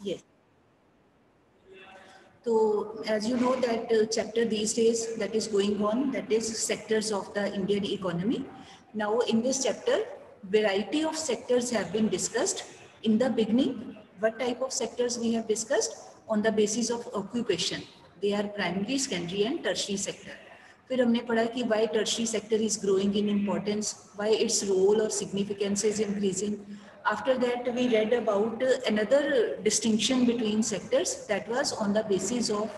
Yes. So as you know that chapter these days that is going on, that is sectors of the Indian economy. Now in this chapter, variety of sectors have been discussed. In the beginning, what type of sectors we have discussed? On the basis of occupation. They are primary, secondary and tertiary sector. फिर हमने पढ़ा कि why tertiary sector is growing in importance, why its role or significance is increasing. After that, we read about another distinction between sectors, that was on the basis of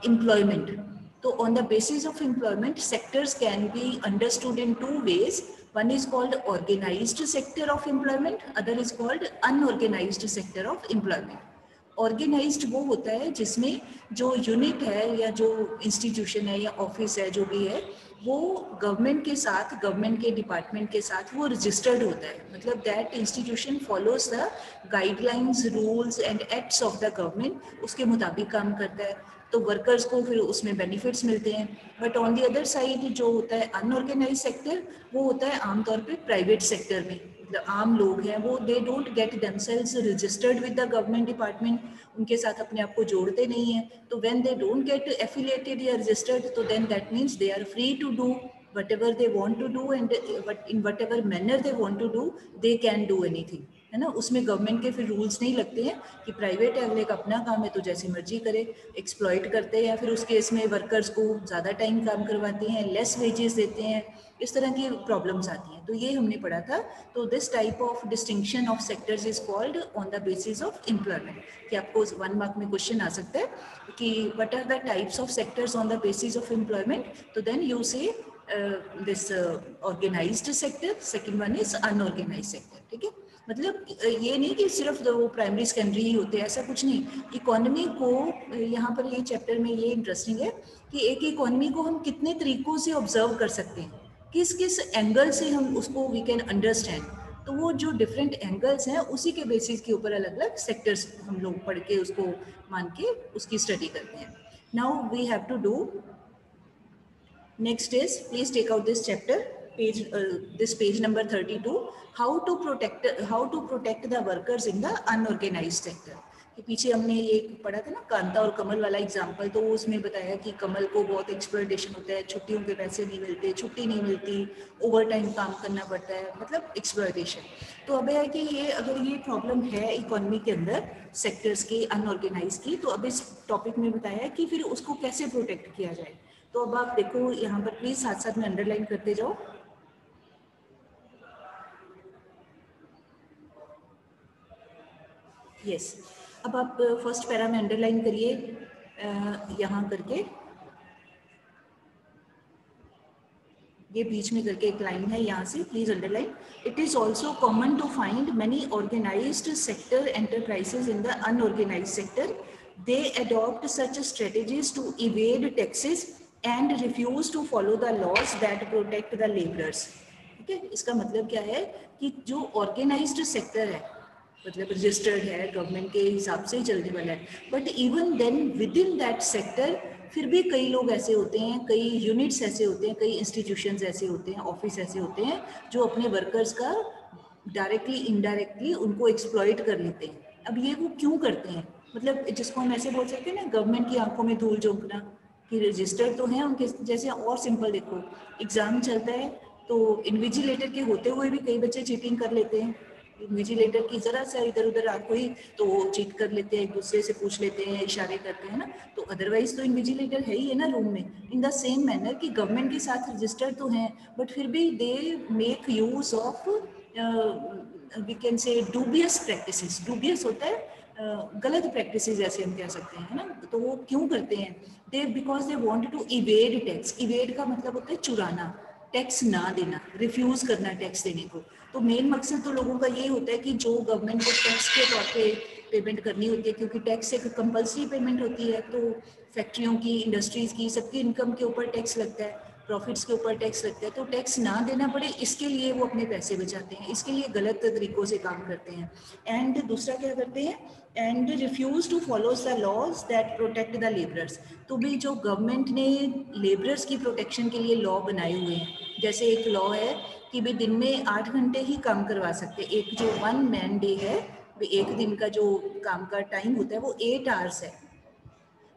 employment. So on the basis of employment, sectors can be understood in two ways. One is called organized sector of employment, other is called unorganized sector of employment. Organized वो होता है जिसमें जो unit है या जो institution है या ऑफिस है जो भी है वो गवर्नमेंट के साथ, गवर्नमेंट के डिपार्टमेंट के साथ वो रजिस्टर्ड होता है. मतलब that institution follows the guidelines, rules and acts of the government, उसके मुताबिक काम करता है. तो वर्कर्स को फिर उसमें बेनिफिट्स मिलते हैं. But on the other side जो होता है अनऑर्गेनाइज सेक्टर, वो होता है आमतौर पे प्राइवेट सेक्टर में. आम लोग हैं वो they don't get themselves registered with the government department, उनके साथ अपने आप को जोड़ते नहीं हैं. तो when they don't get affiliated या रजिस्टर्ड, तो then that means they are free to do whatever they want to do and in whatever manner they want to do, they can do anything, है ना. उसमें government के फिर rules नहीं लगते हैं कि प्राइवेट है, अगले का अपना काम है तो जैसी मर्जी करे. एक्सप्लॉइट करते हैं, फिर उस केस में वर्कर्स को ज़्यादा टाइम काम करवाते हैं, लेस वेजेस देते हैं, इस तरह की प्रॉब्लम्स आती हैं. तो ये हमने पढ़ा था. तो this type of distinction of sectors is called on the basis of employment. कि आपको 1 मार्क में क्वेश्चन आ सकता है कि what are the types of sectors on the basis of employment. तो then you say this organized sector, second one is unorganized sector. ठीक है. मतलब ये नहीं कि सिर्फ वो प्राइमरी सेकेंडरी ही होते हैं, ऐसा कुछ नहीं. इकोनॉमी को यहाँ पर ये चैप्टर में ये इंटरेस्टिंग है कि एक इकोनॉमी को हम कितने तरीकों से ऑब्जर्व कर सकते हैं, किस किस एंगल से हम उसको वी कैन अंडरस्टैंड. तो वो जो डिफरेंट एंगल्स हैं उसी के बेसिस के ऊपर अलग अलग सेक्टर्स हम लोग पढ़ के उसको मान के उसकी स्टडी करते हैं. Now we have to do. Next is, please take out this chapter, this page number 32, how to protect the workers in the unorganized sector. कि पीछे हमने ये पढ़ा था ना कांता और कमल वाला एग्जाम्पल, तो उसमें बताया कि कमल को बहुत एक्सप्लॉयटेशन होता है, छुट्टियों के पैसे नहीं मिलते, छुट्टी नहीं मिलती, ओवर टाइम काम करना पड़ता है, मतलब एक्सप्लॉयटेशन. तो अब है कि ये अगर ये प्रॉब्लम है इकोनॉमी के अंदर सेक्टर्स की अनऑर्गेनाइज की, तो अब इस टॉपिक में बताया कि फिर उसको कैसे प्रोटेक्ट किया जाए. तो अब आप देखो यहाँ पर प्लीज साथ साथ में अंडरलाइन करते जाओ. यस. अब आप फर्स्ट पैरा में अंडरलाइन करिए यहाँ करके, ये बीच में करके एक लाइन है यहाँ से, please underline. It is also common to find many organized sector enterprises in the unorganised sector. They adopt such strategies to evade taxes and refuse to follow the laws that protect the laborers. ठीक है. इसका मतलब क्या है कि जो organised sector है, मतलब रजिस्टर्ड है, गवर्नमेंट के हिसाब से ही चलने वाला है, but even then within that sector फिर भी कई लोग ऐसे होते हैं, कई यूनिट्स ऐसे होते हैं, कई इंस्टीट्यूशंस ऐसे होते हैं, ऑफिस ऐसे होते हैं जो अपने वर्कर्स का डायरेक्टली इनडायरेक्टली उनको एक्सप्लॉइट कर लेते हैं. अब ये वो क्यों करते हैं, मतलब जिसको हम ऐसे बोल सकते हैं ना, गवर्नमेंट की आंखों में धूल झोंकना, कि रजिस्टर तो हैं उनके जैसे. और सिंपल देखो, एग्जाम चलता है तो इन्विजिलेटर के होते हुए भी कई बच्चे चीटिंग कर लेते हैं. इन्विजिलेटर की जरा सा इधर उधर आंख हुई तो वो चीट कर लेते हैं, एक दूसरे से पूछ लेते हैं, इशारे करते हैं ना. तो अदरवाइज तो इन्विजिलेटर है ही है ना रूम में. इन द सेम मैनर कि गवर्नमेंट के साथ रजिस्टर तो हैं, बट फिर भी they make use of we can say dubious practices. Dubious होता है गलत प्रैक्टिसेस ऐसे हम कह सकते हैं ना. तो वो क्यों करते हैं, they because they want to evade tax. Evade का मतलब होता है चुराना, टैक्स ना देना, रिफ्यूज करना टैक्स देने को. तो मेन मकसद तो लोगों का ये होता है कि जो गवर्नमेंट को टैक्स के तौर पे पेमेंट करनी होती है, क्योंकि टैक्स एक कंपल्सरी पेमेंट होती है, तो फैक्ट्रियों की, इंडस्ट्रीज की, सबकी इनकम के ऊपर टैक्स लगता है, प्रॉफिट्स के ऊपर टैक्स लगता है. तो टैक्स ना देना पड़े इसके लिए वो अपने पैसे बचाते हैं, इसके लिए गलत तरीकों से काम करते हैं. एंड दूसरा क्या करते हैं, and refuse to follow the laws that protect the labourers. तो भी जो गवर्नमेंट ने लेबरर्स की प्रोटेक्शन के लिए लॉ बनाए हुए हैं, जैसे एक लॉ है कि भाई दिन में 8 घंटे ही काम करवा सकते. एक जो 1 मैन डे है एक दिन का जो काम का टाइम होता है वो 8 आवर्स है,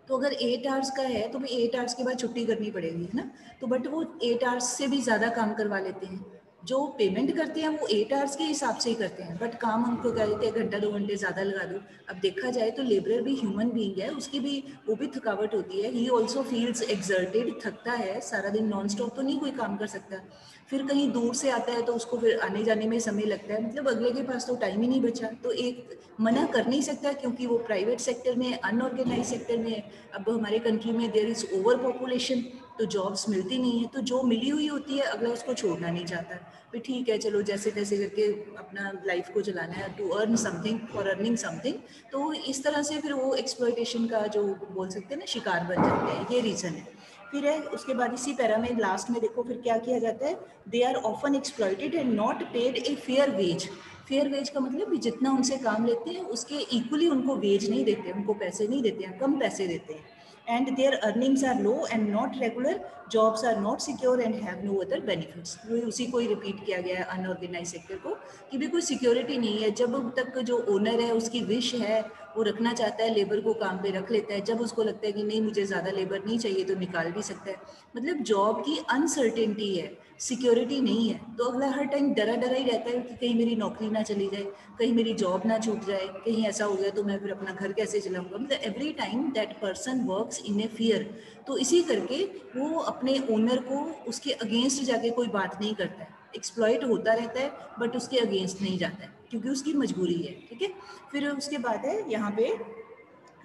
तो अगर 8 आवर्स का है तो भाई 8 आवर्स के बाद छुट्टी करनी पड़ेगी, है ना। तो बट वो 8 आवर्स से भी ज़्यादा काम करवा लेते हैं, जो पेमेंट करते हैं वो 8 आवर्स के हिसाब से ही करते हैं, बट काम उनको क्या देते हैं, घंटा 2 घंटे ज़्यादा लगा दो। अब देखा जाए तो लेबरर भी ह्यूमन बीइंग है, उसकी भी वो भी थकावट होती है, ही ऑल्सो फील्स एक्सर्टेड, थकता है, सारा दिन नॉन स्टॉप तो नहीं कोई काम कर सकता। फिर कहीं दूर से आता है तो उसको फिर आने जाने में समय लगता है, मतलब अगले के पास तो टाइम ही नहीं बचा, तो एक मना कर नहीं सकता क्योंकि वो प्राइवेट सेक्टर में, अनऑर्गेनाइज सेक्टर में है। अब हमारे कंट्री में देयर इज ओवर पॉपुलेशन, तो जॉब्स मिलती नहीं है, तो जो मिली हुई होती है अगला उसको छोड़ना नहीं चाहता, फिर ठीक है चलो जैसे तैसे करके अपना लाइफ को चलाना है, to earn something for earning something. तो इस तरह से फिर वो एक्सप्लॉयटेशन का जो बोल सकते हैं ना शिकार बन जाते हैं, ये रीज़न है। फिर है उसके बाद इसी पैरा में लास्ट में देखो फिर क्या किया जाता है, they are often exploited and not paid a fair wage. Fair wage का मतलब भी जितना उनसे काम लेते हैं उसके इक्वली उनको वेज नहीं देते, उनको पैसे नहीं देते हैं, कम पैसे देते हैं। And their earnings are low and not regular, jobs are not secure and have no other benefits. उसी को ही रिपीट किया गया है अनऑर्गेनाइज सेक्टर को, कि भी कोई सिक्योरिटी नहीं है, जब तक जो ओनर है उसकी विश है वो रखना चाहता है लेबर को काम पे रख लेता है, जब उसको लगता है कि नहीं मुझे ज़्यादा लेबर नहीं चाहिए तो निकाल भी सकता है। मतलब जॉब की अनसर्टेनिटी है, सिक्योरिटी नहीं है, तो अगला हर टाइम डरा डरा ही रहता है कि कहीं मेरी नौकरी ना चली जाए, कहीं मेरी जॉब ना छूट जाए, कहीं ऐसा हो गया तो मैं फिर अपना घर कैसे चलाऊंगा, मतलब every time that person works in A fear. तो इसी करके वो अपने ओनर को उसके अगेंस्ट जाके कोई बात नहीं करता है, एक्सप्लॉइट होता रहता है बट उसके अगेंस्ट नहीं जाता है क्योंकि उसकी मजबूरी है, ठीक है। फिर उसके बाद है यहाँ पे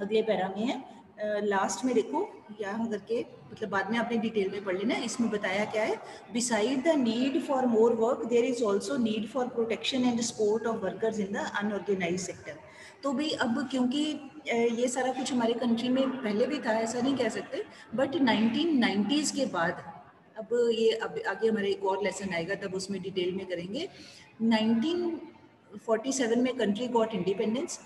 अगले पैरा में है, लास्ट में देखो यहाँ करके, मतलब बाद में आपने डिटेल में पढ़ लेना, इसमें बताया क्या है, beside the need for more work there is also need for protection and support of workers in the unorganized sector. तो भाई अब क्योंकि ये सारा कुछ हमारे कंट्री में पहले भी था, ऐसा नहीं कह सकते, बट 1990s के बाद, अब ये अब आगे हमारे एक और लेसन आएगा तब उसमें डिटेल में करेंगे। 1947 में कंट्री गॉट इंडिपेंडेंस,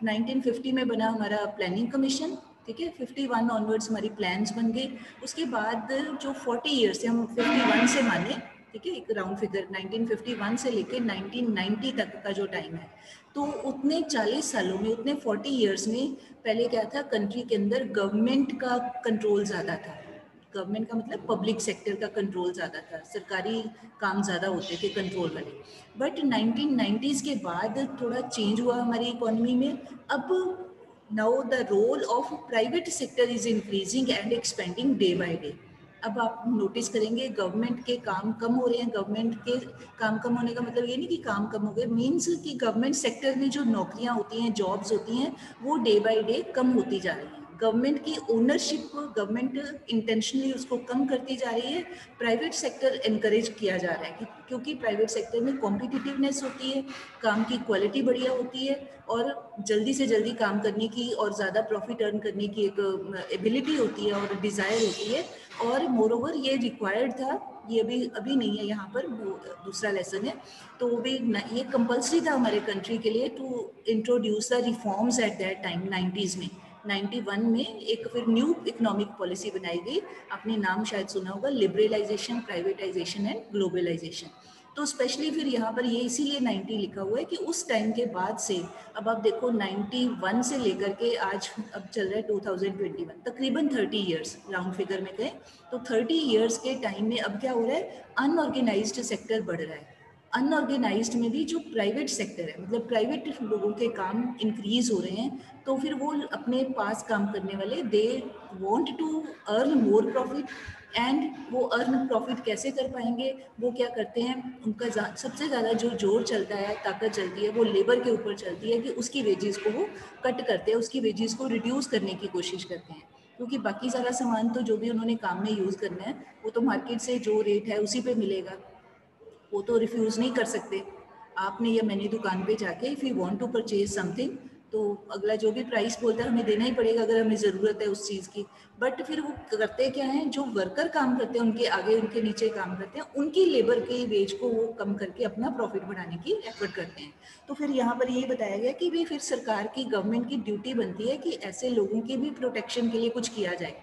1950 में बना हमारा प्लानिंग कमीशन, ठीक है, 51 ऑनवर्ड्स हमारी प्लान्स बन गई। उसके बाद जो 40 ईयर्स से हम 51 से माने, ठीक है, एक राउंड फिगर 1951 से लेके 1990 तक का जो टाइम है, तो उतने 40 सालों में, उतने 40 ईयर्स में पहले क्या था, कंट्री के अंदर गवर्नमेंट का कंट्रोल ज़्यादा था। गवर्नमेंट का मतलब पब्लिक सेक्टर का कंट्रोल ज़्यादा था, सरकारी काम ज़्यादा होते थे कंट्रोल वाले। बट 1990s के बाद थोड़ा चेंज हुआ हमारी इकोनॉमी में। अब now the role of private sector is increasing and expanding day by day. अब आप नोटिस करेंगे गवर्नमेंट के काम कम हो रहे हैं, गवर्नमेंट के काम कम होने का मतलब ये नहीं कि काम कम हो गए, मीन्स कि गवर्नमेंट सेक्टर में जो नौकरियां होती हैं, जॉब्स होती हैं, वो डे बाय डे कम होती जा रही हैं। गवर्नमेंट की ओनरशिप, गवर्नमेंट इंटेंशनली उसको कम करती जा रही है, प्राइवेट सेक्टर इनकरेज किया जा रहा है क्योंकि प्राइवेट सेक्टर में कॉम्पिटिटिवनेस होती है, काम की क्वालिटी बढ़िया होती है और जल्दी से जल्दी काम करने की और ज़्यादा प्रॉफिट अर्न करने की एक एबिलिटी होती है और डिज़ायर होती है। और मोर ओवर ये रिक्वायर्ड था, ये अभी नहीं है यहाँ पर, वो दूसरा लेसन है, तो भी ये कंपल्सरी था हमारे कंट्री के लिए to introduce the reforms at that time 90s में। 91 में एक फिर न्यू इकोनॉमिक पॉलिसी बनाई गई, आपने नाम शायद सुना होगा, लिबरलाइजेशन, प्राइवेटाइजेशन एंड ग्लोबलाइजेशन। तो स्पेशली फिर यहाँ पर ये इसीलिए 90 लिखा हुआ है कि उस टाइम के बाद से अब आप देखो 91 से लेकर के आज अब चल रहा है 2021, तकरीबन 30 ईयर्स राउंड फिगर में कहें तो 30 ईयर्स के टाइम में अब क्या हो रहा है, अनऑर्गेनाइज्ड सेक्टर बढ़ रहा है। अनऑर्गेनाइज्ड में भी जो प्राइवेट सेक्टर है, मतलब प्राइवेट लोगों के काम इंक्रीज हो रहे हैं, तो फिर वो अपने पास काम करने वाले they want to earn more profit, and वो अर्न प्रॉफिट कैसे कर पाएंगे, वो क्या करते हैं, उनका सबसे ज़्यादा जो जोर चलता है, ताकत चलती है, वो लेबर के ऊपर चलती है कि उसकी वेजेस को वो कट करते हैं, उसकी वेजेस को रिड्यूस करने की कोशिश करते हैं, क्योंकि बाकी सारा सामान तो जो भी उन्होंने काम में यूज़ करना है वो तो मार्केट से जो रेट है उसी पे मिलेगा, वो तो रिफ्यूज़ नहीं कर सकते। आपने या मैंने दुकान पे जाके if you want to purchase something, तो अगला जो भी प्राइस बोलता है हमें देना ही पड़ेगा अगर हमें ज़रूरत है उस चीज़ की। बट फिर वो करते क्या हैं, जो वर्कर काम करते हैं, उनके आगे उनके नीचे काम करते हैं, उनकी लेबर के वेज को वो कम करके अपना प्रॉफिट बढ़ाने की एफर्ट करते हैं। तो फिर यहाँ पर यही बताया गया कि भाई फिर सरकार की, गवर्नमेंट की ड्यूटी बनती है कि ऐसे लोगों की भी प्रोटेक्शन के लिए कुछ किया जाए,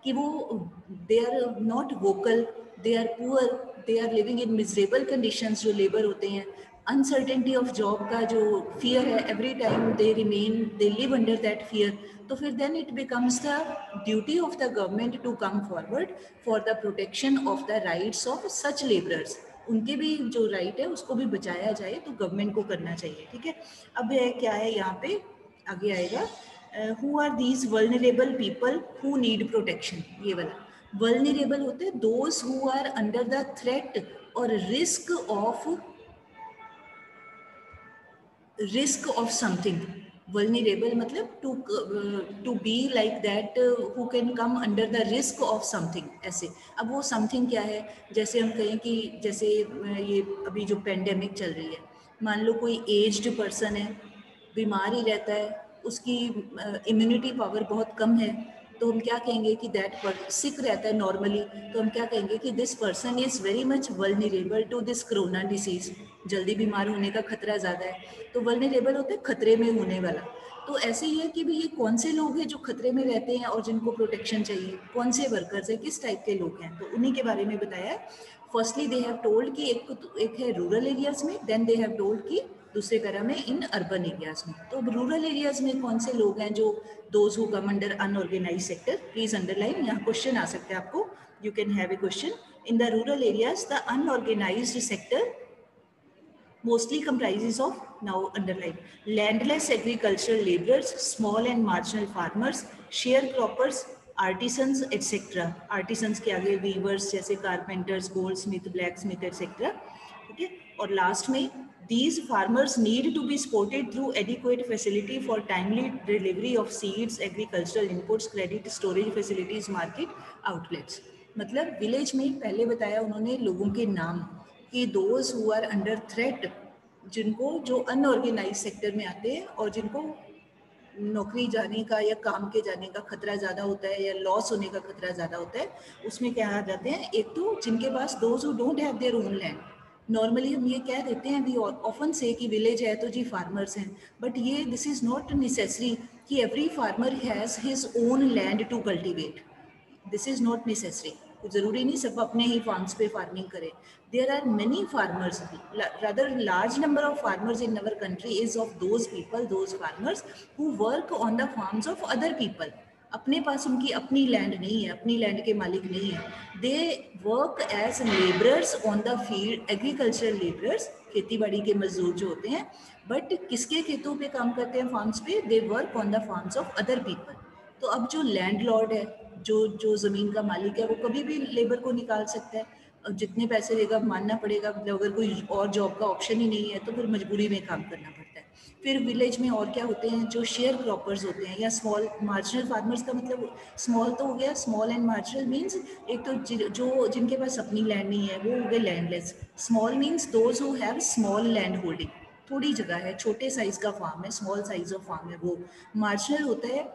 कि वो they are not vocal, they are poor, they are living in miserable conditions, जो लेबर होते हैं अनसर्टेनिटी ऑफ जॉब का जो फियर है, every time they live under that fear, तो फिर then it becomes the duty of the government to come forward for the protection of the rights of such labourers. उनके भी जो right है उसको भी बचाया जाए, तो गवर्नमेंट को करना चाहिए, ठीक है। अब ये क्या है यहाँ पे आगे आएगा, who are these vulnerable people who need protection. ये वाला वल्नरेबल होते हैं those who are under the threat और risk of something. Vulnerable मतलब to be like that, who can come under the risk of something, ऐसे। अब वो something क्या है, जैसे हम कहें कि जैसे ये अभी जो पेंडेमिक चल रही है, मान लो कोई एज्ड पर्सन है, बीमार ही रहता है, उसकी इम्यूनिटी पावर बहुत कम है, तो हम क्या कहेंगे कि दैट सिक रहता है नॉर्मली, तो हम क्या कहेंगे कि this person is very much vulnerable to this corona disease, जल्दी बीमार होने का खतरा ज़्यादा है, तो वल्नरेबल होते हैं खतरे में होने वाला। तो ऐसे ही है कि भाई ये कौन से लोग हैं जो खतरे में रहते हैं और जिनको प्रोटेक्शन चाहिए, कौन से वर्कर्स हैं, किस टाइप के लोग हैं, तो उन्हीं के बारे में बताया है। फर्स्टली दे हैव टोल्ड कि एक है रूरल एरियाज में, देन दे हैव टोल्ड कि दूसरे पैरा में इन अर्बन एरियाज में। तो अब रूरल एरियाज में कौन से लोग हैं, जो those who come under unorganised sector, please underline, यहाँ क्वेश्चन आ सकते हैं आपको, you can have a question. In the rural areas the unorganised sector mostly comprises of, now underline, landless agricultural laborers, small and marginal farmers, sharecroppers, artisans etc. artisans के आगे weavers जैसे carpenters, goldsmith, blacksmith etc. ठीक है। और last में these farmers need to be supported through adequate facility for timely delivery of seeds, agricultural inputs, credit, storage facilities, market outlets। मतलब village में पहले बताया उन्होंने लोगों के नाम कि those who are under threat, जिनको जो अनऑर्गेनाइज सेक्टर में आते हैं और जिनको नौकरी जाने का या काम के जाने का खतरा ज़्यादा होता है या लॉस होने का खतरा ज़्यादा होता है, उसमें क्या आ जाते हैं, एक तो जिनके पास those who don't have their own land. Normally हम ये कह देते हैं, वी ऑफन से कि विलेज है तो जी फार्मर्स हैं, बट ये दिस इज़ नॉट नेसेसरी कि every farmer has his own land to cultivate, this is not necessary. जरूरी नहीं सब अपने ही फार्म्स पे फार्मिंग करें, there are many farmers, rather large number of farmers in our country is of those people, those farmers who work on the farms of other people. अपने पास उनकी अपनी लैंड नहीं है, अपनी लैंड के मालिक नहीं है, they work as labourers on the field, agricultural labourers, खेती बाड़ी के मजदूर जो होते हैं, बट किसके खेतों पे काम करते हैं, फार्म्स पे, they work on the farms of other people. तो अब जो लैंडलॉर्ड है, जो ज़मीन का मालिक है, वो कभी भी लेबर को निकाल सकता है, और जितने पैसे देगा मानना पड़ेगा, मतलब अगर कोई और जॉब का ऑप्शन ही नहीं है तो फिर मजबूरी में काम करना पड़ता है। फिर विलेज में और क्या होते हैं, जो शेयर क्रॉपर्स होते हैं या स्मॉल मार्जिनल फार्मर्स, का मतलब स्मॉल तो हो गया, स्मॉल एंड मार्जिनल मीन्स एक तो जो जिनके पास अपनी लैंड नहीं है वो हो गए landless. Small means those who have small land holding, थोड़ी जगह है, छोटे साइज का फार्म है, स्मॉल साइज ऑफ फार्म है वो। मार्जिनल होता है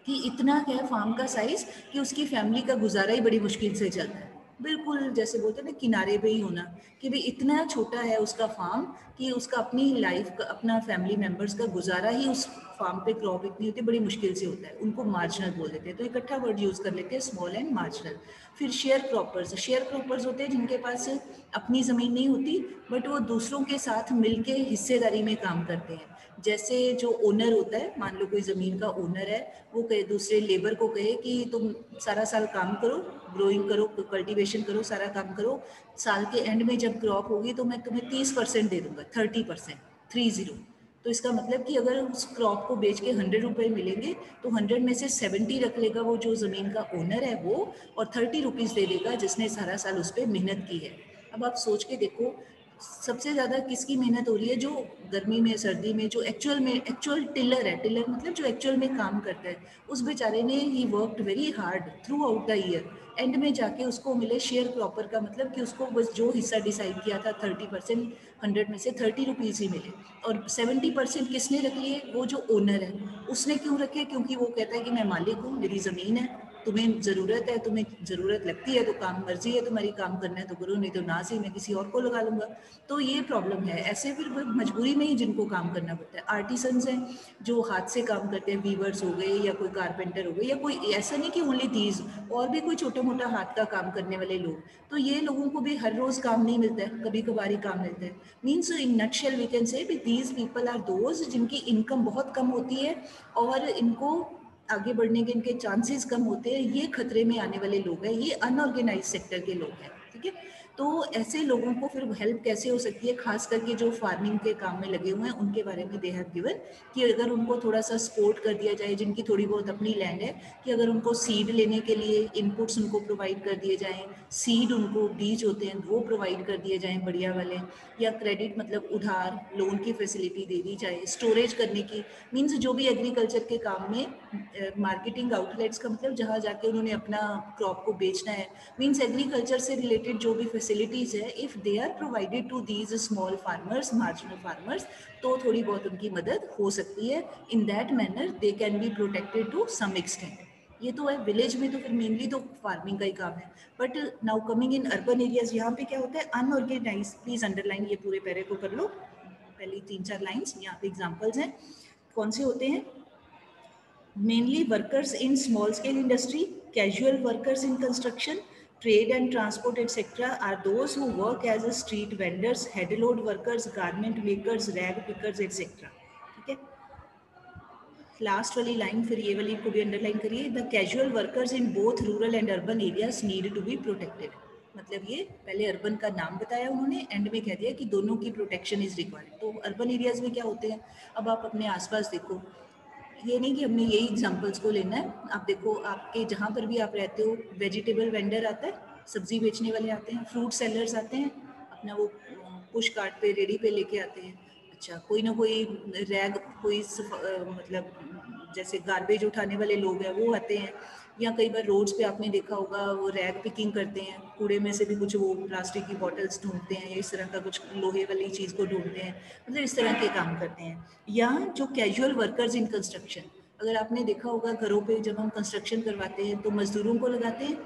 कि इतना है फार्म का साइज कि उसकी फैमिली का गुजारा ही बड़ी मुश्किल से चलता है, बिल्कुल जैसे बोलते हैं ना किनारे पे ही होना, कि भाई इतना छोटा है उसका फार्म कि उसका अपनी लाइफ का, अपना फैमिली मेम्बर्स का गुजारा ही उस फार्म पे, क्रॉप इतनी होती है, बड़ी मुश्किल से होता है, उनको मार्जिनल बोल देते हैं। तो इकट्ठा वर्ड यूज़ कर लेते हैं, स्मॉल एंड मार्जिनल। फिर शेयर क्रॉपर्स होते हैं जिनके पास अपनी ज़मीन नहीं होती, बट वो दूसरों के साथ मिलके हिस्सेदारी में काम करते हैं। जैसे जो ओनर होता है, मान लो कोई ज़मीन का ओनर है, वो कहे दूसरे लेबर को कहे कि तुम सारा साल काम करो, ग्रोइंग करो, कल्टीवेशन करो, सारा काम करो, साल के एंड में जब क्रॉप होगी तो मैं तुम्हें 30% दे दूंगा, 30%, 30। तो इसका मतलब कि अगर उस क्रॉप को बेच के 100 रुपये मिलेंगे तो 100 में से 70 रख लेगा वो जो ज़मीन का ओनर है वो, और 30 रुपीज़ दे देगा जिसने सारा साल उस पर मेहनत की है। अब आप सोच के देखो, सबसे ज़्यादा किसकी मेहनत हो रही है, जो गर्मी में सर्दी में जो एक्चुअल टिलर है, टिलर मतलब जो एक्चुअल में काम करता है, उस बेचारे ने he worked very hard through out the year, and में जाके उसको मिले शेयर प्रॉपर का मतलब कि उसको बस जो हिस्सा डिसाइड किया था 30%, 100 में से 30 रुपीज़ ही मिले, और 70% किसने रख लिए, वो जो ओनर है उसने क्यों रखे, क्योंकि वो कहता है कि मैं मालिक हूँ, मेरी ज़मीन है, तुम्हें ज़रूरत है, तुम्हें ज़रूरत लगती है तो काम, मर्जी है तुम्हारी काम करना है तो करो, नहीं तो ना सही मैं किसी और को लगा लूँगा। तो ये प्रॉब्लम है। ऐसे फिर मजबूरी में ही जिनको काम करना पड़ता है। आर्टिसंस हैं जो हाथ से काम करते हैं, वीवर्स हो गए या कोई कारपेंटर हो गए, या कोई, ऐसा नहीं कि ओनली दीज, और भी कोई छोटा मोटा हाथ का काम करने वाले लोग, तो ये लोगों को भी हर रोज़ काम नहीं मिलता है, कभी कभार ही काम मिलता है। Means in nutshell we can say these people are those जिनकी इनकम बहुत कम होती है और इनको आगे बढ़ने के इनके चांसेस कम होते हैं, ये खतरे में आने वाले लोग हैं, ये अनऑर्गेनाइज सेक्टर के लोग हैं। ठीक है, तो ऐसे लोगों को फिर हेल्प कैसे हो सकती है, खास करके जो फार्मिंग के काम में लगे हुए हैं उनके बारे में दे हैव गिवन कि अगर उनको थोड़ा सा सपोर्ट कर दिया जाए, जिनकी थोड़ी बहुत अपनी लैंड है, कि अगर उनको सीड लेने के लिए इनपुट्स उनको प्रोवाइड कर दिए जाएं, सीड उनको बीज होते हैं वो प्रोवाइड कर दिए जाएं बढ़िया वाले, या क्रेडिट मतलब उधार लोन की फैसिलिटी दे दी जाए, स्टोरेज करने की, मीन्स जो भी एग्रीकल्चर के काम में मार्केटिंग आउटलेट्स का मतलब जहाँ जाके उन्होंने अपना क्रॉप को बेचना है, मीन्स एग्रीकल्चर से रिलेटेड जो भी फैसिलिटीज है, if they are provided to these small farmers, marginal farmers, तो थोड़ी बहुत उनकी मदद हो सकती है। In that manner they can be protected to some extent. ये तो है विलेज में, तो फिर मेनली तो फार्मिंग का ही काम है। But now coming in urban areas, यहाँ पे क्या होता है, अनऑर्गेनाइज, प्लीज अंडरलाइन ये पूरे पैरे को कर लो, पहली 3-4 लाइंस यहाँ पे एग्जांपल्स हैं। कौन से होते हैं? Mainly workers in small scale industry, casual workers in construction, trade and transport etc. are those who work as street vendors, head load workers, garment makers, rag pickers etc. ठीक है, last वाली line फिर ये वाली को भी underline करिए, the casual workers in both rural and urban areas need to be protected. मतलब ये पहले अर्बन का नाम बताया उन्होंने, एंड में कह दिया कि दोनों की प्रोटेक्शन इज रिक्वायर्ड। तो अर्बन एरियाज में क्या होते हैं, अब आप अपने आसपास देखो, ये नहीं कि हमने यही एग्जांपल्स को लेना है, आप देखो आपके जहाँ पर भी आप रहते हो, वेजिटेबल वेंडर आता है, सब्जी बेचने वाले आते हैं, फ्रूट सेलर्स आते हैं, अपना वो पुश कार्ट पे रेडी पे लेके आते हैं। अच्छा, कोई ना कोई रैग, कोई मतलब जैसे गार्बेज उठाने वाले लोग हैं वो आते हैं, या कई बार रोड्स पे आपने देखा होगा वो रैग पिकिंग करते हैं, कूड़े में से भी कुछ वो प्लास्टिक की बॉटल्स ढूंढते हैं, या इस तरह का कुछ लोहे वाली चीज़ को ढूंढते हैं, मतलब इस तरह के काम करते हैं। या जो कैजुअल वर्कर्स इन कंस्ट्रक्शन, अगर आपने देखा होगा घरों पे जब हम कंस्ट्रक्शन करवाते हैं तो मजदूरों को लगाते हैं,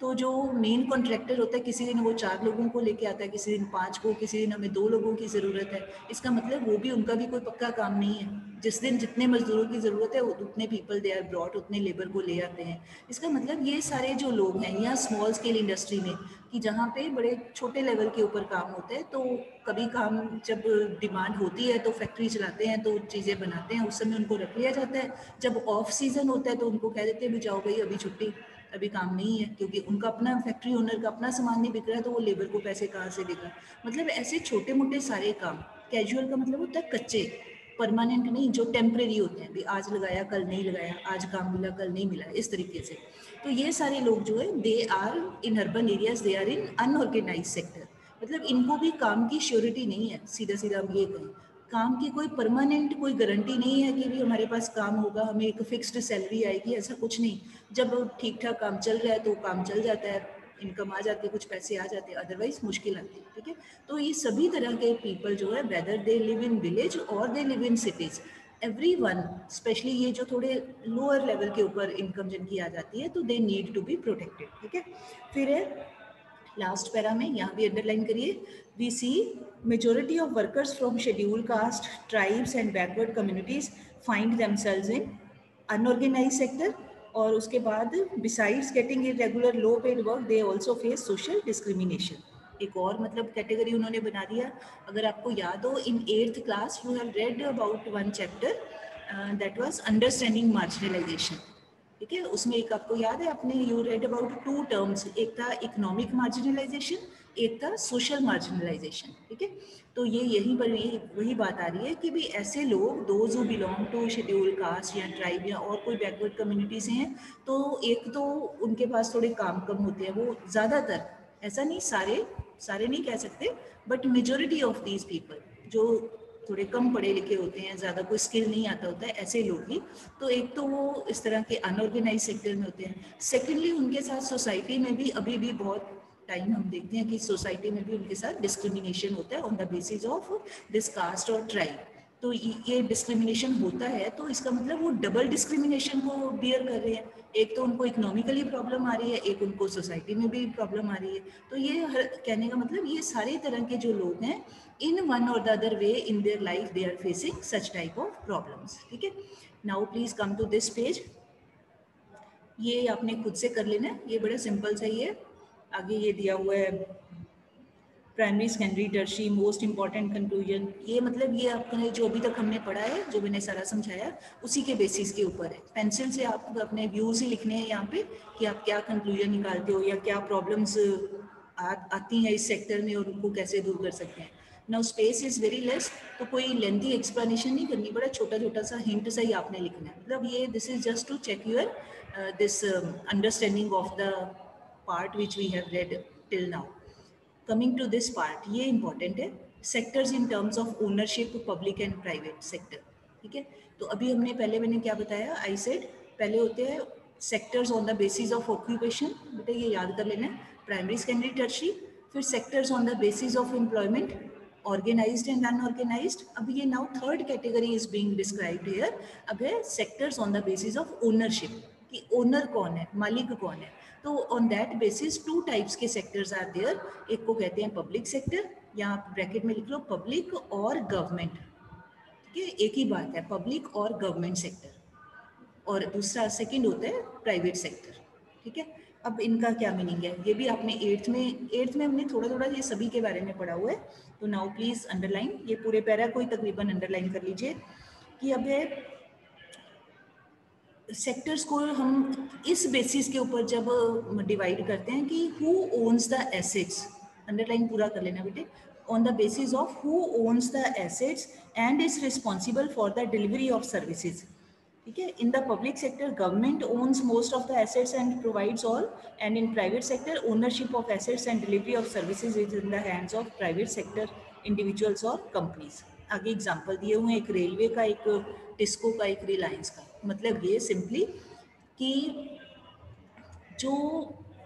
तो जो मेन कॉन्ट्रैक्टर होता है, किसी दिन वो 4 लोगों को लेके आता है, किसी दिन 5 को, किसी दिन हमें 2 लोगों की ज़रूरत है। इसका मतलब वो भी, उनका भी कोई पक्का काम नहीं है, जिस दिन जितने मजदूरों की ज़रूरत है उतने पीपल दे आर ब्रॉट, उतने लेबर को ले आते हैं। इसका मतलब ये सारे जो लोग हैं, या स्मॉल स्केल इंडस्ट्री में, कि जहाँ पे बड़े छोटे लेवल के ऊपर काम होते हैं, तो कभी काम जब डिमांड होती है तो फैक्ट्री चलाते हैं, तो चीज़ें बनाते हैं, उस समय उनको रख लिया जाता है। जब ऑफ सीजन होता है तो उनको कह देते हैं भी जाओ भाई अभी छुट्टी, अभी काम नहीं है, क्योंकि उनका अपना फैक्ट्री ओनर का अपना सामान नहीं बिक रहा है, तो वो लेबर को पैसे कहाँ से देगा। मतलब ऐसे छोटे मोटे सारे काम। कैजुअल का मतलब होता है कच्चे, परमानेंट नहीं, जो टेम्परेरी होते हैं, भी आज लगाया कल नहीं लगाया, आज काम मिला कल नहीं मिला, इस तरीके से। तो ये सारे लोग जो है, they are in urban areas, they are in unorganised sector. मतलब इनको भी काम की श्योरिटी नहीं है, सीधा सीधा हम ये कहें, काम की कोई परमानेंट कोई गारंटी नहीं है कि भी हमारे पास काम होगा, हमें एक फिक्स्ड सैलरी आएगी, ऐसा कुछ नहीं। जब ठीक ठाक काम चल रहा है तो काम चल जाता है, इनकम आ जाती है, कुछ पैसे आ जाते हैं, अदरवाइज मुश्किल आती है। ठीक है, तो ये सभी तरह के पीपल जो है, whether they live in village or they live in cities, everyone, specially ये जो थोड़े लोअर लेवल के ऊपर इनकम जिनकी आ जाती है, तो they need to be protected. ठीक है, फिर है लास्ट पैरा में, यहाँ भी अंडरलाइन करिए, we see majority of workers from schedule caste, tribes and backward communities find themselves in unorganised sector. और उसके बाद besides getting irregular low paid work, they also face social discrimination. एक और मतलब कैटेगरी उन्होंने बना दिया। अगर आपको याद हो, इन 8th class you have read about one chapter that was understanding marginalisation. ठीक है, उसमें एक आपको याद है, आपने यू रेड अबाउट 2 टर्म्स, एक था इकोनॉमिक मार्जिनलाइजेशन, एक था सोशल मार्जिनलाइजेशन। ठीक है, तो ये यही पर वही बात आ रही है कि भी ऐसे लोग, those who belong to schedule caste या ट्राइब या और कोई बैकवर्ड कम्युनिटी से हैं, तो एक तो उनके पास थोड़े काम कम होते हैं, वो ज़्यादातर, ऐसा नहीं सारे नहीं कह सकते, but majority of these people जो थोड़े कम पढ़े लिखे होते हैं, ज़्यादा कोई स्किल नहीं आता होता है, ऐसे लोग ही, तो एक तो वो इस तरह के अनऑर्गेनाइज सेक्टर में होते हैं। सेकेंडली, उनके साथ सोसाइटी में भी अभी भी बहुत टाइम हम देखते हैं कि सोसाइटी में भी उनके साथ डिस्क्रिमिनेशन होता है on the basis of this caste और ट्राइब। तो ये डिस्क्रिमिनेशन होता है तो इसका मतलब वो डबल डिस्क्रिमिनेशन को बियर कर रहे हैं। एक तो उनको इकोनॉमिकली प्रॉब्लम आ रही है, एक उनको सोसाइटी में भी प्रॉब्लम आ रही है। तो ये कहने का मतलब ये सारे तरह के जो लोग हैं in one or the other way in their life they are facing such type of problems. ठीक है, now please come to this page. ये आपने खुद से कर लेना है, ये बड़ा सिंपल सा ही है। आगे ये दिया हुआ है primary secondary tertiary most important conclusion. ये मतलब ये आपने जो अभी तक हमने पढ़ा है, जो मैंने सारा समझाया, उसी के बेसिस के ऊपर है। पेंसिल से आप अपने व्यूज ही लिखने हैं यहाँ पे कि आप क्या कंक्लूजन निकालते हो या क्या प्रॉब्लम्स आती हैं इस सेक्टर में और उनको कैसे दूर कर सकते हैं। Now space is very less, तो कोई लेंथी एक्सप्लेनेशन नहीं करनी, बड़ा छोटा छोटा सा हिंट सा ही आपने लिखना है। मतलब ये this is just to check your this understanding of the part which we have read till now. Coming to this part, ये इंपॉर्टेंट है, sectors in terms of ownership public and private sector. ठीक है, तो अभी हमने पहले मैंने क्या बताया, आई सेड पहले होते हैं sectors on the basis of occupation, बेटा ये याद कर लेना, प्राइमरी सेकेंडरी टर्शियरी, फिर sectors on the basis of employment, organised and unorganised. अब ये now third category is being described here. अब है sectors on the basis of ownership, कि ओनर कौन है, मालिक कौन है। तो on that basis two types के सेक्टर्स आर देयर। एक को कहते हैं पब्लिक सेक्टर, या आप ब्रैकेट में लिख लो पब्लिक और गवर्नमेंट। ठीक है, एक ही बात है, पब्लिक और गवर्नमेंट सेक्टर। और दूसरा सेकंड होता है प्राइवेट सेक्टर। ठीक है, अब इनका क्या मीनिंग है, ये भी आपने एट्थ में हमने थोड़ा थोड़ा ये सभी के बारे में पढ़ा हुआ है। तो नाउ प्लीज अंडरलाइन, ये पूरे पैरा को ही तकरीबन अंडरलाइन कर लीजिए कि अब है सेक्टर्स को हम इस बेसिस के ऊपर जब डिवाइड करते हैं कि who owns the assets, underline पूरा कर लेना बेटे, on the basis of who owns the assets and is responsible for the delivery of services. ठीक है, in the public sector government owns most of the assets and provides all, and in private sector ownership of assets and delivery of services is in the hands of private sector individuals और companies. आगे example दिए हुए हैं, एक railway का, एक टिस्को का, एक रिलायंस का। मतलब ये सिंपली कि जो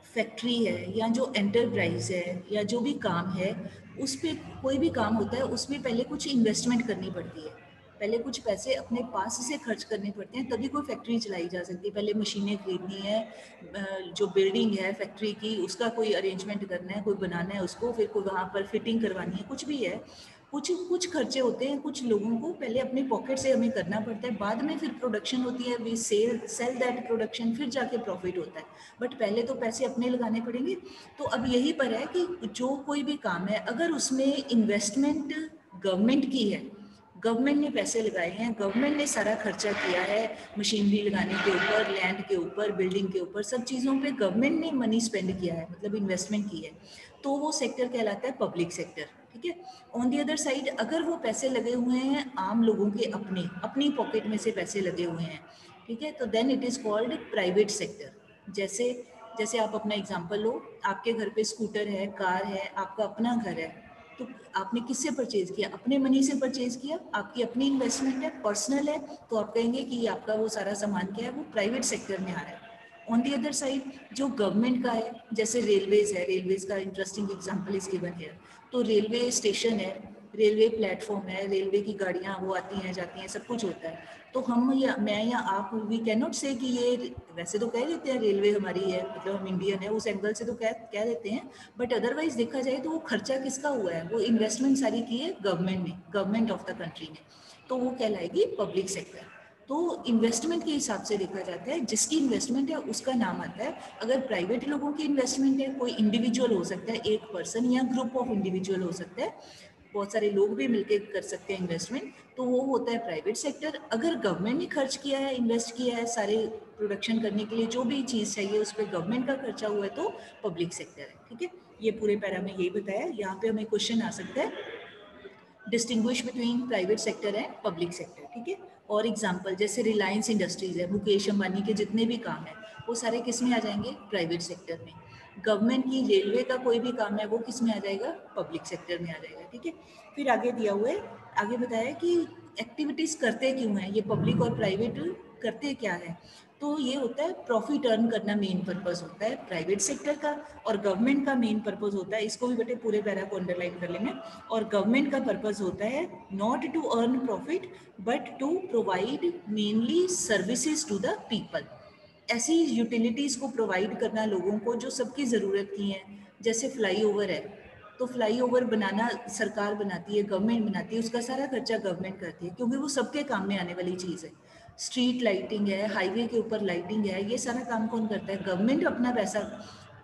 फैक्ट्री है या जो एंटरप्राइज है या जो भी काम है, उस पर कोई भी काम होता है उसमें पहले कुछ इन्वेस्टमेंट करनी पड़ती है, पहले कुछ पैसे अपने पास से खर्च करने पड़ते हैं, तभी कोई फैक्ट्री चलाई जा सकती है। पहले मशीनें खरीदनी है, जो बिल्डिंग है फैक्ट्री की उसका कोई अरेंजमेंट करना है, कोई बनाना है उसको, फिर कोई वहाँ पर फिटिंग करवानी है, कुछ भी है, कुछ खर्चे होते हैं, कुछ लोगों को पहले अपने पॉकेट से हमें करना पड़ता है, बाद में फिर प्रोडक्शन होती है, वी सेल दैट प्रोडक्शन, फिर जाके प्रॉफिट होता है, बट पहले तो पैसे अपने लगाने पड़ेंगे। तो अब यही पर है कि जो कोई भी काम है अगर उसमें इन्वेस्टमेंट गवर्नमेंट की है, गवर्नमेंट ने पैसे लगाए हैं, गवर्नमेंट ने सारा खर्चा किया है, मशीनरी लगाने के ऊपर, लैंड के ऊपर, बिल्डिंग के ऊपर, सब चीज़ों पे गवर्नमेंट ने मनी स्पेंड किया है, मतलब इन्वेस्टमेंट की है, तो वो सेक्टर कहलाता है पब्लिक सेक्टर। ठीक है, ऑन दी अदर साइड अगर वो पैसे लगे हुए हैं आम लोगों के, अपनी पॉकेट में से पैसे लगे हुए हैं, ठीक है, तो then it is called private sector. जैसे आप अपना एग्जांपल लो, आपके घर पे स्कूटर है, कार है, आपका अपना घर है, तो आपने किससे परचेज किया, अपने मनी से परचेज किया, आपकी अपनी इन्वेस्टमेंट है, पर्सनल है, तो आप कहेंगे कि आपका वो सारा सामान क्या है, वो प्राइवेट सेक्टर में आ रहा है। ऑन दी अदर साइड जो गवर्नमेंट का है, जैसे रेलवेज है, रेलवेज का interesting example is given here. तो रेलवे स्टेशन है, रेलवे प्लेटफॉर्म है, रेलवे की गाड़ियाँ वो आती हैं जाती हैं, सब कुछ होता है। तो हम या मैं या आप वी कैन नॉट से कि ये, वैसे तो कह देते हैं रेलवे हमारी है, मतलब हम इंडियन है, उस एंगल से तो कह देते हैं, बट अदरवाइज देखा जाए तो वो खर्चा किसका हुआ है, वो इन्वेस्टमेंट सारी की है गवर्नमेंट ने, गवर्नमेंट ऑफ द कंट्री ने, तो वो कहलाएगी पब्लिक सेक्टर। तो इन्वेस्टमेंट के हिसाब से देखा जाता है, जिसकी इन्वेस्टमेंट है उसका नाम आता है। अगर प्राइवेट लोगों की इन्वेस्टमेंट है, कोई इंडिविजुअल हो सकता है, एक पर्सन या ग्रुप ऑफ इंडिविजुअल हो सकता है, बहुत सारे लोग भी मिलकर कर सकते हैं इन्वेस्टमेंट, तो वो होता है प्राइवेट सेक्टर। अगर गवर्नमेंट ने खर्च किया है, इन्वेस्ट किया है, सारे प्रोडक्शन करने के लिए जो भी चीज़ चाहिए उस पर गवर्नमेंट का खर्चा हुआ है, तो पब्लिक सेक्टर है। ठीक है, ये पूरे पैरा में यही बताया। यहाँ पे हमें क्वेश्चन आ सकता है distinguish between private sector and public sector. ठीक है, और एग्जांपल जैसे रिलायंस इंडस्ट्रीज है, मुकेश अंबानी के जितने भी काम है वो सारे किस में आ जाएंगे, प्राइवेट सेक्टर में। गवर्नमेंट की रेलवे का कोई भी काम है वो किस में आ जाएगा, पब्लिक सेक्टर में आ जाएगा। ठीक है, फिर आगे दिया हुआ है, आगे बताया कि एक्टिविटीज़ करते क्यों हैं ये पब्लिक और प्राइवेट, करते क्या है। तो ये होता है प्रॉफिट अर्न करना मेन पर्पस होता है प्राइवेट सेक्टर का, और गवर्नमेंट का मेन पर्पस होता है, इसको भी बेटे पूरे पैरा को अंडरलाइन कर लेना, और गवर्नमेंट का पर्पस होता है not to earn profit but to provide mainly services to the people. ऐसी यूटिलिटीज़ को प्रोवाइड करना लोगों को जो सबकी ज़रूरत की हैं। जैसे फ्लाईओवर है, तो फ्लाईओवर बनाना सरकार बनाती है, गवर्नमेंट बनाती है, उसका सारा खर्चा गवर्नमेंट करती है क्योंकि वो सबके काम में आने वाली चीज़ है। स्ट्रीट लाइटिंग है, हाईवे के ऊपर लाइटिंग है, ये सारा काम कौन करता है? गवर्नमेंट अपना पैसा।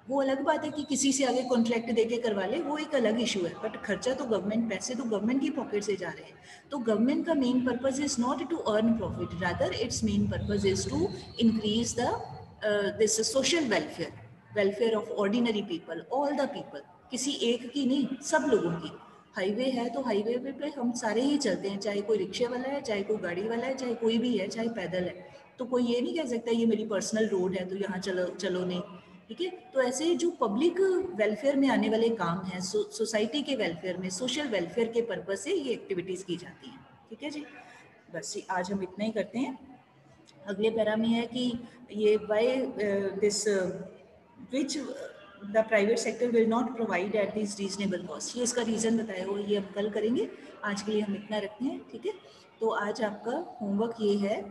वो अलग बात है कि किसी से आगे कॉन्ट्रैक्ट देके करवा ले, वो एक अलग इशू है, बट खर्चा तो गवर्नमेंट, पैसे तो गवर्नमेंट की पॉकेट से जा रहे हैं। तो गवर्नमेंट का main purpose is not to earn profit, rather its main purpose is to increase the this social welfare, welfare of ordinary people, all the people, किसी एक की नहीं, सब लोगों की। हाईवे है तो हाईवे पे हम सारे ही चलते हैं, चाहे कोई रिक्शे वाला है, चाहे कोई गाड़ी वाला है, चाहे कोई भी है, चाहे पैदल है। तो कोई ये नहीं कह सकता ये मेरी पर्सनल रोड है तो यहाँ चलो चलो नहीं, ठीक है। तो ऐसे जो पब्लिक वेलफेयर में आने वाले काम हैं, सोसाइटी के वेलफेयर में, सोशल वेलफेयर के पर्पज से ये एक्टिविटीज़ की जाती हैं, ठीक है जी। बस आज हम इतना ही करते हैं। अगले पैरा में है कि ये why this which the private sector will not provide at this reasonable cost, ये इसका रीज़न बताया हो, ये हम कल करेंगे। आज के लिए हम इतना रखते हैं, ठीक है। तो आज आपका होमवर्क ये है